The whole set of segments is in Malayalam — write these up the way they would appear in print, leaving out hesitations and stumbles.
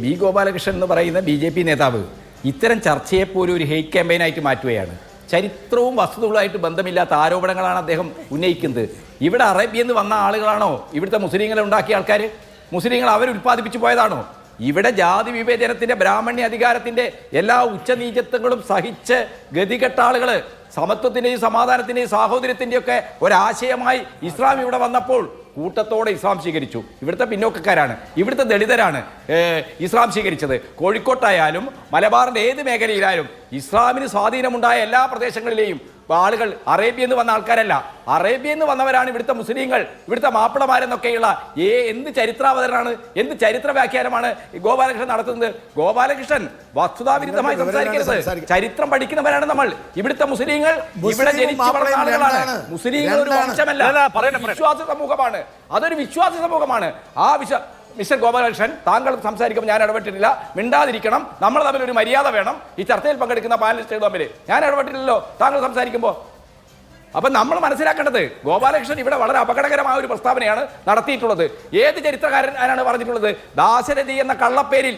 ബി ഗോപാലകൃഷ്ണൻ എന്ന് പറയുന്ന ബി.ജെ.പി. നേതാവ് ഇത്തരം ചർച്ചയെപ്പോലും ഒരു ഹെയ്റ്റ് ക്യാമ്പയിനായിട്ട് മാറ്റുകയാണ്. ചരിത്രവും വസ്തുതകളുമായിട്ട് ബന്ധമില്ലാത്ത ആരോപണങ്ങളാണ് അദ്ദേഹം ഉന്നയിക്കുന്നത്. ഇവിടെ അറേബ്യയിൽ നിന്ന് വന്ന ആളുകളാണോ ഇവിടുത്തെ മുസ്ലിങ്ങളെ ഉണ്ടാക്കിയ ആൾക്കാർ? മുസ്ലിങ്ങൾ അവരുൽപ്പാദിപ്പിച്ചു പോയതാണോ? ഇവിടെ ജാതി വിവേചനത്തിൻ്റെ ബ്രാഹ്മണ്യ അധികാരത്തിൻ്റെ എല്ലാ ഉച്ചനീചത്വങ്ങളും സഹിച്ച് ഗതികെട്ട ആളുകൾ സമത്വത്തിൻ്റെയും സമാധാനത്തിൻ്റെയും സാഹോദര്യത്തിൻ്റെയും ഒക്കെ ഒരാശയമായി ഇസ്ലാം ഇവിടെ വന്നപ്പോൾ കൂട്ടത്തോടെ ഇസ്ലാം സ്വീകരിച്ചു. ഇവിടുത്തെ പിന്നോക്കക്കാരാണ്, ഇവിടുത്തെ ദളിതരാണ് ഇസ്ലാം സ്വീകരിച്ചത്. കോഴിക്കോട്ടായാലും മലബാറിൻ്റെ ഏത് മേഖലയിലായാലും ഇസ്ലാമിന് സ്വാധീനമുണ്ടായ എല്ലാ പ്രദേശങ്ങളിലെയും ആളുകൾ അറേബ്യയിൽ നിന്ന് വന്ന ആൾക്കാരല്ല. അറേബ്യയിൽ നിന്ന് വന്നവരാണ് ഇവിടുത്തെ മുസ്ലിങ്ങൾ, ഇവിടുത്തെ മാപ്പിളമാരെന്നൊക്കെയുള്ള എന്ത് ചരിത്രാവതരണമാണ്, എന്ത് ചരിത്ര വ്യാഖ്യാനമാണ് ഗോപാലകൃഷ്ണൻ നടത്തുന്നത്? ഗോപാലകൃഷ്ണൻ വസ്തുതാവിരുദ്ധമായി സംസാരിക്കരുത്. ചരിത്രം പഠിക്കുന്നവരാണ് നമ്മൾ. ഇവിടുത്തെ മുസ്ലിങ്ങൾ ഇവിടെ ജനിച്ചു വളർന്ന ആളുകളാണ്. മുസ്ലിങ്ങൾ ഒരു വംശമല്ല, വിശ്വാസ സമൂഹമാണ്. അതൊരു വിശ്വാസ സമൂഹമാണ്. മിസ്റ്റർ ഗോപാലകൃഷ്ണൻ, താങ്കൾ സംസാരിക്കുമ്പോൾ ഞാൻ ഇടപെട്ടിട്ടില്ല, മിണ്ടാതിരിക്കണം. നമ്മൾ തമ്മിൽ ഒരു മര്യാദ വേണം. ഈ ചർച്ചയിൽ പങ്കെടുക്കുന്ന പാനലിസ്റ്റുകൾ തമ്മിൽ ഞാൻ ഇടപെട്ടില്ലല്ലോ താങ്കൾ സംസാരിക്കുമ്പോൾ. അപ്പം നമ്മൾ മനസ്സിലാക്കേണ്ടത്, ഗോപാലകൃഷ്ണൻ ഇവിടെ വളരെ അപകടകരമായ ഒരു പ്രസ്താവനയാണ് നടത്തിയിട്ടുള്ളത്. ഏത് ചരിത്രകാരനാണ് പറഞ്ഞിട്ടുള്ളത്? ദാശരഥി എന്ന കള്ളപ്പേരിൽ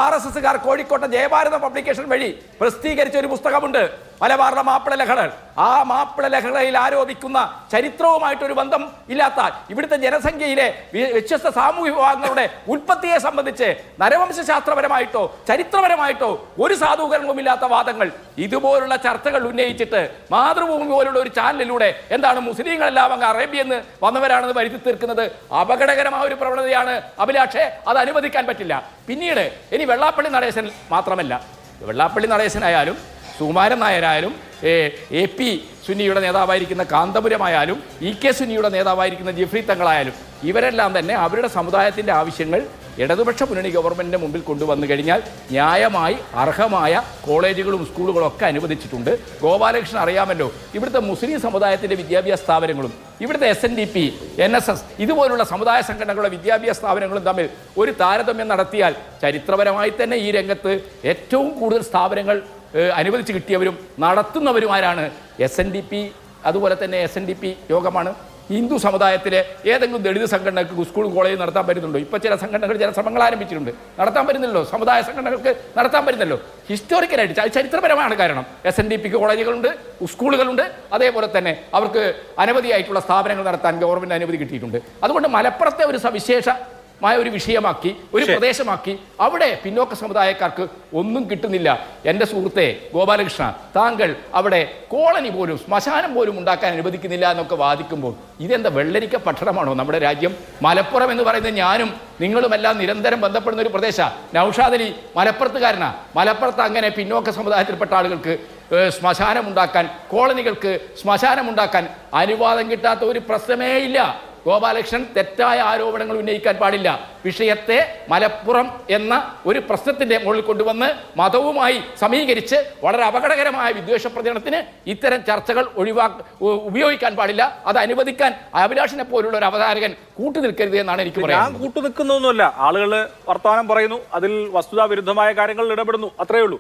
RSSകാർ കോഴിക്കോട്ടെ ജയഭാരത പബ്ലിക്കേഷൻ വഴി പ്രസിദ്ധീകരിച്ച ഒരു പുസ്തകമുണ്ട്, മലബാറിലെ മാപ്പിള ലഹളകൾ. ആ മാപ്പിള ലഹളയിൽ ആരോപിക്കുന്ന ചരിത്രവുമായിട്ടൊരു ബന്ധം ഇല്ലാത്ത ഇവിടുത്തെ ജനസംഖ്യയിലെ വ്യത്യസ്ത സാമൂഹിക വിഭാഗങ്ങളുടെ ഉൽപ്പത്തിയെ സംബന്ധിച്ച് നരവംശാസ്ത്രപരമായിട്ടോ ചരിത്രപരമായിട്ടോ ഒരു സാധൂകരണവുമില്ലാത്ത വാദങ്ങൾ, ഇതുപോലുള്ള ചർച്ചകൾ ഉന്നയിച്ചിട്ട് മാതൃഭൂമി പോലുള്ള ഒരു ചാനലിലൂടെ എന്താണ് മുസ്ലിങ്ങളെല്ലാം അങ്ങ് അറേബ്യയിൽ നിന്ന് വന്നവരാണെന്ന് വരുത്തി തീർക്കുന്നത് അപകടകരമായ ഒരു പ്രവണതയാണ്. അഭിലാഷേ, അത് അനുവദിക്കാൻ പറ്റില്ല. പിന്നീട് ഇനി വെള്ളാപ്പള്ളി നടേശൻ മാത്രമല്ല, വെള്ളാപ്പള്ളി നടേശനായാലും സുകുമാരൻ നായരായാലും AP സുന്നിയുടെ നേതാവായിരിക്കുന്ന കാന്തപുരമായാലും EK സുന്നിയുടെ നേതാവായിരിക്കുന്ന ജിഫ്രി തങ്ങളായാലും ഇവരെല്ലാം തന്നെ അവരുടെ സമുദായത്തിൻ്റെ ആവശ്യങ്ങൾ ഇടതുപക്ഷ മുന്നണി ഗവൺമെൻറ്റിൻ്റെ മുമ്പിൽ കൊണ്ടുവന്നു കഴിഞ്ഞാൽ ന്യായമായി അർഹമായ കോളേജുകളും സ്കൂളുകളും ഒക്കെ അനുവദിച്ചിട്ടുണ്ട്. ഗോപാലകൃഷ്ണൻ അറിയാമല്ലോ, ഇവിടുത്തെ മുസ്ലിം സമുദായത്തിൻ്റെ വിദ്യാഭ്യാസ സ്ഥാപനങ്ങളും ഇവിടുത്തെ SNDP, NSS ഇതുപോലുള്ള സമുദായ സംഘടനകളുടെ വിദ്യാഭ്യാസ സ്ഥാപനങ്ങളും തമ്മിൽ ഒരു താരതമ്യം നടത്തിയാൽ ചരിത്രപരമായി തന്നെ ഈ രംഗത്ത് ഏറ്റവും കൂടുതൽ സ്ഥാപനങ്ങൾ അനുവദിച്ച് കിട്ടിയവരും നടത്തുന്നവരുമാരാണ് SNDP. അതുപോലെ തന്നെ SNDP യോഗമാണ്. ഹിന്ദു സമുദായത്തിലെ ഏതെങ്കിലും ദളിത് സംഘടനകൾക്ക് സ്കൂൾ കോളേജ് നടത്താൻ പറ്റുന്നുണ്ടോ? ഇപ്പോൾ ചില സംഘടനകൾ ചില ശ്രമങ്ങൾ ആരംഭിച്ചിട്ടുണ്ട്, നടത്താൻ പറ്റുന്നില്ലല്ലോ. സമുദായ സംഘടനകൾക്ക് നടത്താൻ പറ്റുന്നല്ലോ. ഹിസ്റ്റോറിക്കലായിട്ട് ചരിത്രപരമാണ്. കാരണം SNDPക്ക് കോളേജുകളുണ്ട്, സ്കൂളുകളുണ്ട്, അതേപോലെ തന്നെ അവർക്ക് അനവധിയായിട്ടുള്ള സ്ഥാപനങ്ങൾ നടത്താൻ ഗവൺമെൻറ് അനുമതി കിട്ടിയിട്ടുണ്ട്. അതുകൊണ്ട് മലപ്പുറത്തെ ഒരു സവിശേഷമായ ഒരു വിഷയമാക്കി, ഒരു പ്രദേശമാക്കി അവിടെ പിന്നോക്ക സമുദായക്കാർക്ക് ഒന്നും കിട്ടുന്നില്ല. എൻ്റെ സുഹൃത്തെ ഗോപാലകൃഷ്ണ, താങ്കൾ അവിടെ കോളനി പോലും ശ്മശാനം പോലും ഉണ്ടാക്കാൻ അനുവദിക്കുന്നില്ല എന്നൊക്കെ വാദിക്കുമ്പോൾ ഇതെന്താ വെള്ളരിക്ക പട്ടണമാണോ നമ്മുടെ രാജ്യം? മലപ്പുറം എന്ന് പറയുന്നത് ഞാനും നിങ്ങളുമെല്ലാം നിരന്തരം ബന്ധപ്പെടുന്ന ഒരു പ്രദേശമാണ്. നൗഷാദ് അലി മലപ്പുറത്തുകാരനാ. മലപ്പുറത്ത് അങ്ങനെ പിന്നോക്ക സമുദായത്തിൽപ്പെട്ട ആളുകൾക്ക് ശ്മശാനമുണ്ടാക്കാൻ, കോളനികൾക്ക് ശ്മശാനമുണ്ടാക്കാൻ അനുവാദം കിട്ടാത്ത ഒരു പ്രശ്നമേ ഇല്ല. ഗോപാലകൃഷ്ണൻ തെറ്റായ ആരോപണങ്ങൾ ഉന്നയിക്കാൻ പാടില്ല. വിഷയത്തെ മലപ്പുറം എന്ന ഒരു പ്രശ്നത്തിൻ്റെ മുകളിൽ കൊണ്ടുവന്ന് മതവുമായി സമീകരിച്ച് വളരെ അപകടകരമായ വിദ്വേഷ പ്രചരണത്തിന് ഇത്തരം ചർച്ചകൾ ഉപയോഗിക്കാൻ പാടില്ല. അത് അനുവദിക്കാൻ അഭിലാഷിനെ പോലുള്ള ഒരു അവതാരകൻ കൂട്ടുനിൽക്കരുത് എന്നാണ് എനിക്ക് പറയാൻ. ഞാൻ കൂട്ടുനിൽക്കുന്നൊന്നുമല്ല, ആളുകൾ വർത്തമാനം പറയുന്നു, അതിൽ വസ്തുതാ വിരുദ്ധമായ കാര്യങ്ങൾ ഇടപെടുന്നു, അത്രയേ ഉള്ളൂ.